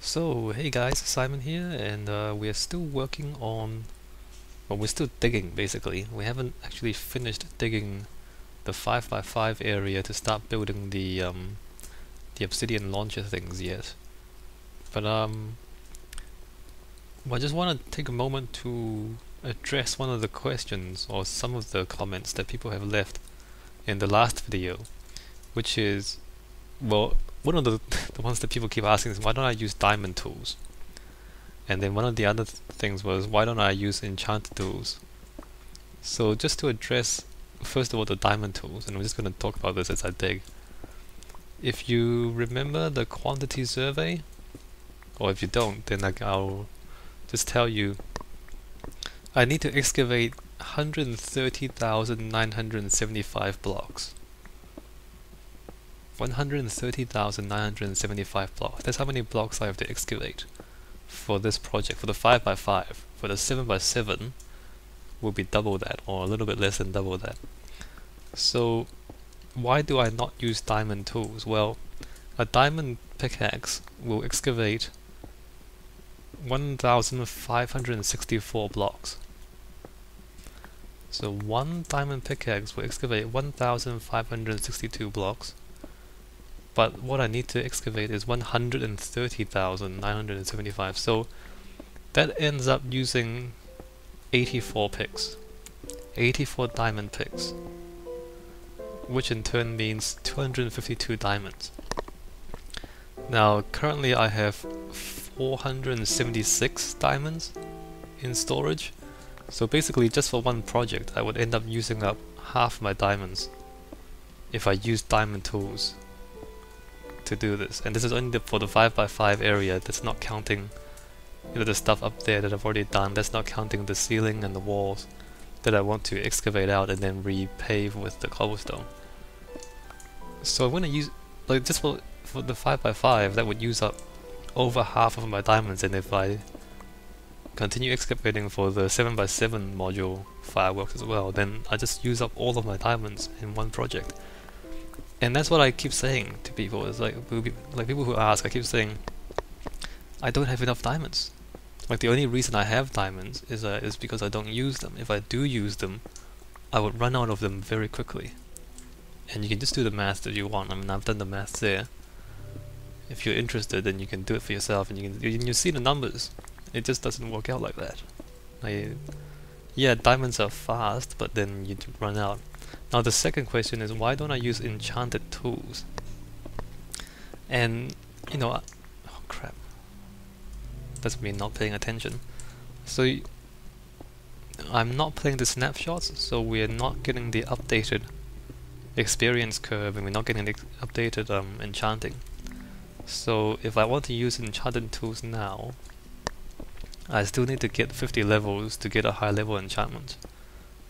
So, hey guys, Simon here, and we're still working on, well, we're still digging basically. We haven't actually finished digging the 5x5 area to start building the obsidian launcher things yet. But I just want to take a moment to address one of the questions or some of the comments that people have left in the last video, which is, well, one of the the ones that people keep asking is why don't I use diamond tools? And then one of the other things was why don't I use enchanted tools? So just to address first of all the diamond tools, and I'm just going to talk about this as I dig. If you remember the quantity survey, or if you don't, then I'll just tell you I need to excavate 130,975 blocks. 130,975 blocks. That's how many blocks I have to excavate for this project. For the 5x5, for the 7x7 will be double that, or a little bit less than double that. So why do I not use diamond tools? Well, a diamond pickaxe will excavate 1,564 blocks. So one diamond pickaxe will excavate 1,562 blocks. But what I need to excavate is 130,975, so that ends up using 84 picks, 84 diamond picks, which in turn means 252 diamonds. Now currently I have 476 diamonds in storage, so basically just for one project I would end up using up half my diamonds if I use diamond tools to do this. And this is only for the 5x5 area. That's not counting the stuff up there that I've already done. That's not counting the ceiling and the walls that I want to excavate out and then repave with the cobblestone. So I'm going to use, like, just for the 5x5, that would use up over half of my diamonds, and if I continue excavating for the 7x7 module fireworks as well, then I just use up all of my diamonds in one project. And that's what I keep saying to people. It's like people who ask, I keep saying I don't have enough diamonds. Like the only reason I have diamonds is because I don't use them. If I do use them, I would run out of them very quickly. And you can just do the math if you want. I mean, I've done the math there. If you're interested, then you can do it for yourself, and you see the numbers. It just doesn't work out like that. Yeah, diamonds are fast, but then you run out. Now the second question is, why don't I use enchanted tools? And, oh crap. That's me not paying attention. So I'm not playing the snapshots, so we're not getting the updated experience curve, and we're not getting the updated enchanting. So if I want to use enchanted tools now, I still need to get 50 levels to get a high level enchantment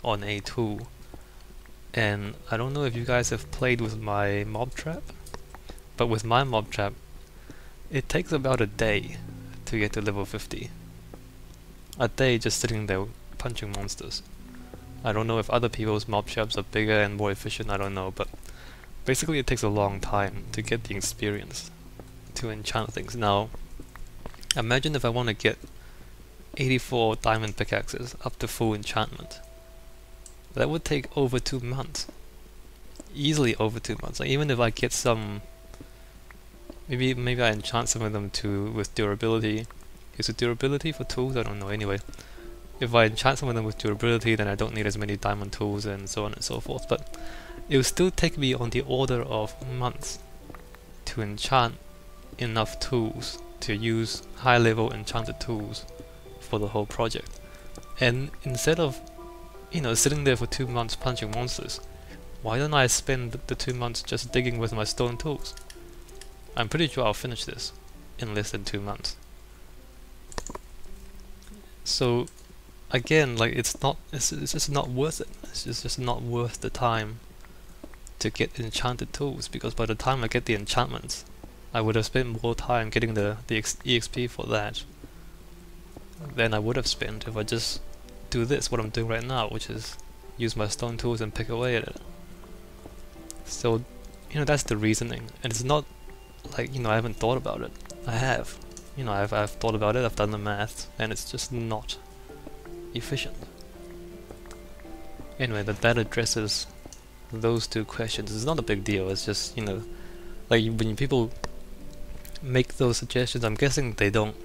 on a tool. And I don't know if you guys have played with my mob trap, but with my mob trap it takes about a day to get to level 50. A day just sitting there punching monsters. I don't know if other people's mob traps are bigger and more efficient, I don't know, but basically it takes a long time to get the experience to enchant things. Now imagine if I want to get 84 diamond pickaxes up to full enchantment. That would take over 2 months. Easily over 2 months. Like, even if I get some, maybe I enchant some of them with durability. Is it durability for tools? I don't know. Anyway, if I enchant some of them with durability, then I don't need as many diamond tools and so on and so forth. But it will still take me on the order of months to enchant enough tools to use high level enchanted tools for the whole project. And instead of sitting there for 2 months punching monsters, why don't I spend the 2 months just digging with my stone tools? I'm pretty sure I'll finish this in less than 2 months. So again, like, it's just not worth it. It's just not worth the time to get enchanted tools, because by the time I get the enchantments, I would have spent more time getting the EXP for that than I would have spent if I just do this, what I'm doing right now, which is use my stone tools and pick away at it. So, that's the reasoning. And it's not like, I haven't thought about it. I have. you know, I've thought about it, I've done the math, and it's just not efficient. Anyway, that addresses those two questions. It's not a big deal, it's just, you know, like when people make those suggestions, I'm guessing they don't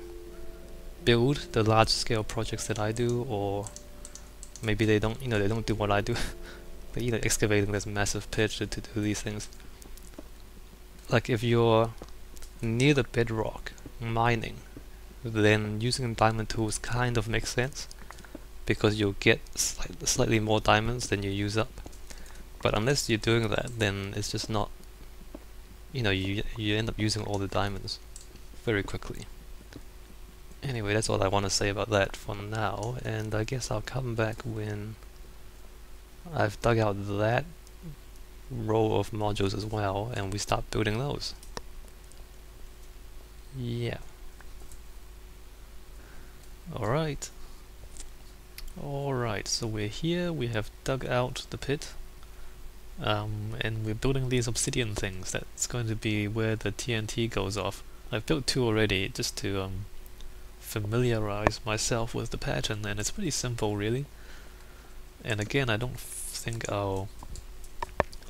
build the large scale projects that I do, or maybe they don't, you know, they don't do what I do. Like, you know, excavating this massive pit to do these things. Like if you're near the bedrock mining, then using diamond tools kind of makes sense, because you'll get slightly more diamonds than you use up. But unless you're doing that, then it's just not, you know, you end up using all the diamonds very quickly. Anyway, that's all I want to say about that for now, and I guess I'll come back when I've dug out that row of modules as well, and we start building those. Yeah. Alright. Alright, so we're here, we have dug out the pit, and we're building these obsidian things. That's going to be where the TNT goes off. I've built two already, just to familiarize myself with the pattern, and it's pretty simple really. And again, I don't think I'll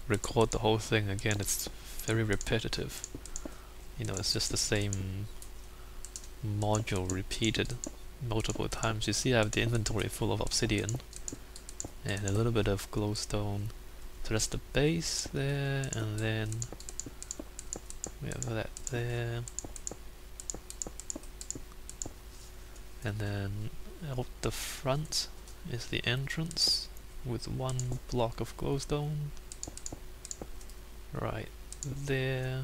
record the whole thing again, it's very repetitive. You know, it's just the same module repeated multiple times. You see I have the inventory full of obsidian and a little bit of glowstone. So that's the base there, and then we have that there. And then out the front is the entrance with one block of glowstone. Right there.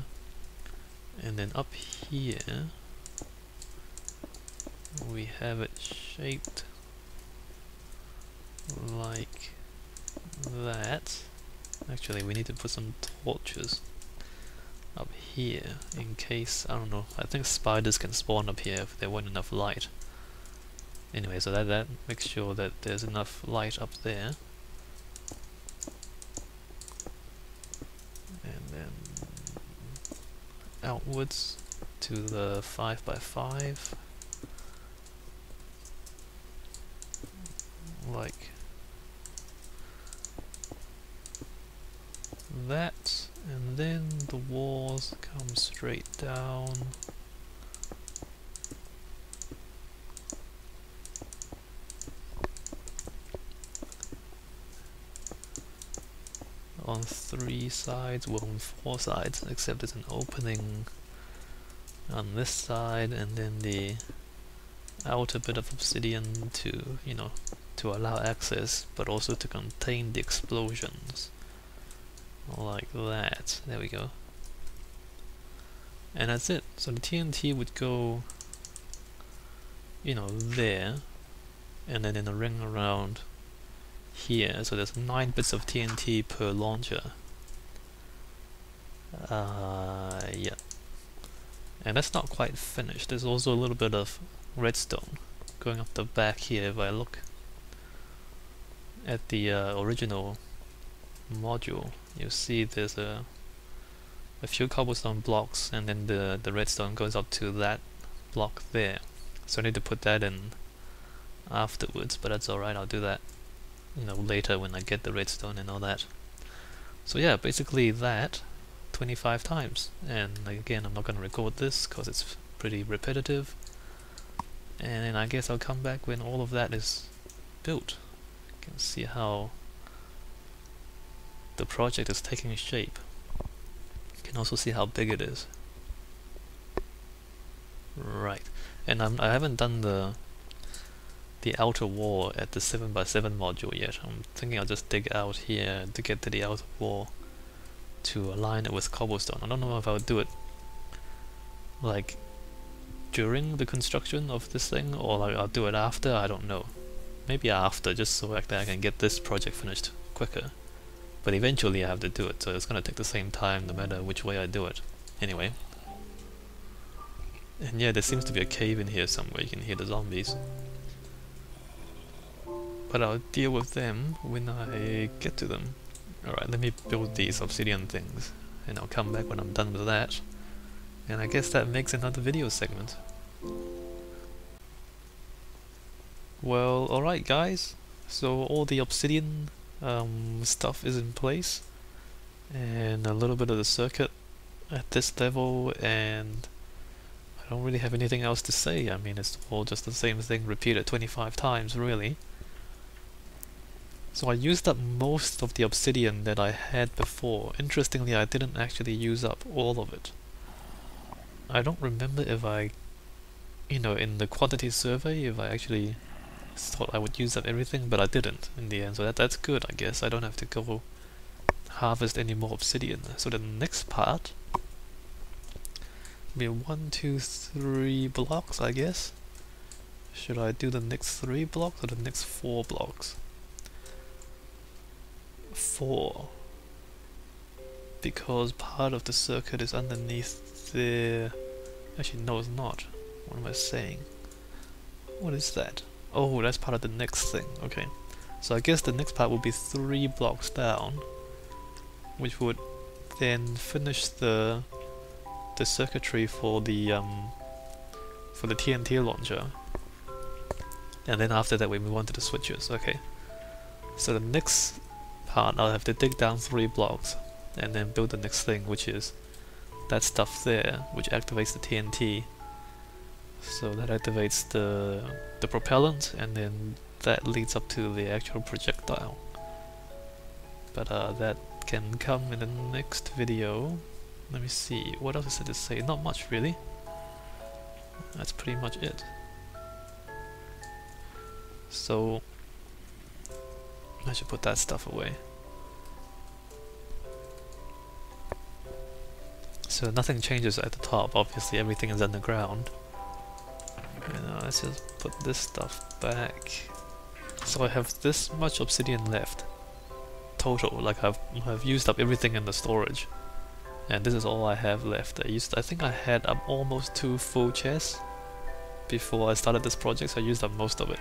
And then up here we have it shaped like that. Actually, we need to put some torches up here in case, I don't know, I think spiders can spawn up here if there weren't enough light. Anyway, so that makes sure that there's enough light up there. And then outwards to the 5x5, like that, and then the walls come straight down. On 3 sides, well on 4 sides, except there's an opening on this side, and then the outer bit of obsidian to, you know, to allow access, but also to contain the explosions. Like that. There we go. And that's it. So the TNT would go, you know, there, and then in a ring around here. So there's 9 bits of TNT per launcher. Yeah. And that's not quite finished. There's also a little bit of redstone going up the back here. If I look at the original module, you'll see there's a few cobblestone blocks, and then the redstone goes up to that block there. So I need to put that in afterwards, but that's alright, I'll do that, you know, later when I get the redstone and all that. So yeah, basically that 25 times, and again, I'm not going to record this because it's pretty repetitive, and then I guess I'll come back when all of that is built. You can see how the project is taking shape. You can also see how big it is. Right, and I haven't done the outer wall at the 7x7 module yet. I'm thinking I'll just dig out here to get to the outer wall to align it with cobblestone. I don't know if I'll do it like during the construction of this thing, or like I'll do it after, I don't know. Maybe after, just so like that I can get this project finished quicker. But eventually I have to do it, so it's gonna take the same time no matter which way I do it. Anyway. And yeah, there seems to be a cave in here somewhere, you can hear the zombies. But I'll deal with them when I get to them. Alright, let me build these obsidian things, and I'll come back when I'm done with that. And I guess that makes another video segment. Well, alright guys, so all the obsidian stuff is in place, and a little bit of the circuit at this level, and I don't really have anything else to say. I mean, it's all just the same thing repeated 25 times, really. So I used up most of the obsidian that I had before. Interestingly, I didn't actually use up all of it. I don't remember if I, in the quantity survey, if I actually thought I would use up everything, but I didn't in the end, so that's good, I guess. I don't have to go harvest any more obsidian. So the next part will be 1, 2, 3 blocks, I guess. Should I do the next 3 blocks or the next 4 blocks? 4. Because part of the circuit is underneath the... Actually, no, it's not. What am I saying? What is that? Oh, that's part of the next thing. Okay. So I guess the next part will be 3 blocks down, which would then finish the circuitry for the TNT launcher. And then after that we move on to the switches. Okay. So the next part I'll have to dig down 3 blocks and then build the next thing, which is that stuff there, which activates the TNT. So that activates the propellant, and then that leads up to the actual projectile. But that can come in the next video. Let me see, what else is there to say? Not much really. That's pretty much it. So I should put that stuff away. So nothing changes at the top, obviously everything is underground. And let's just put this stuff back. So I have this much obsidian left. Total, like I've used up everything in the storage. And this is all I have left. I think I had up almost 2 full chests before I started this project, so I used up most of it.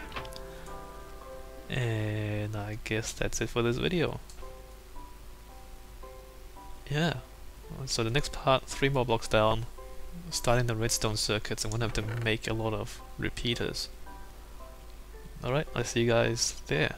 And I guess that's it for this video. Yeah. So the next part, 3 more blocks down, starting the redstone circuits. I'm gonna have to make a lot of repeaters. Alright, I'll see you guys there.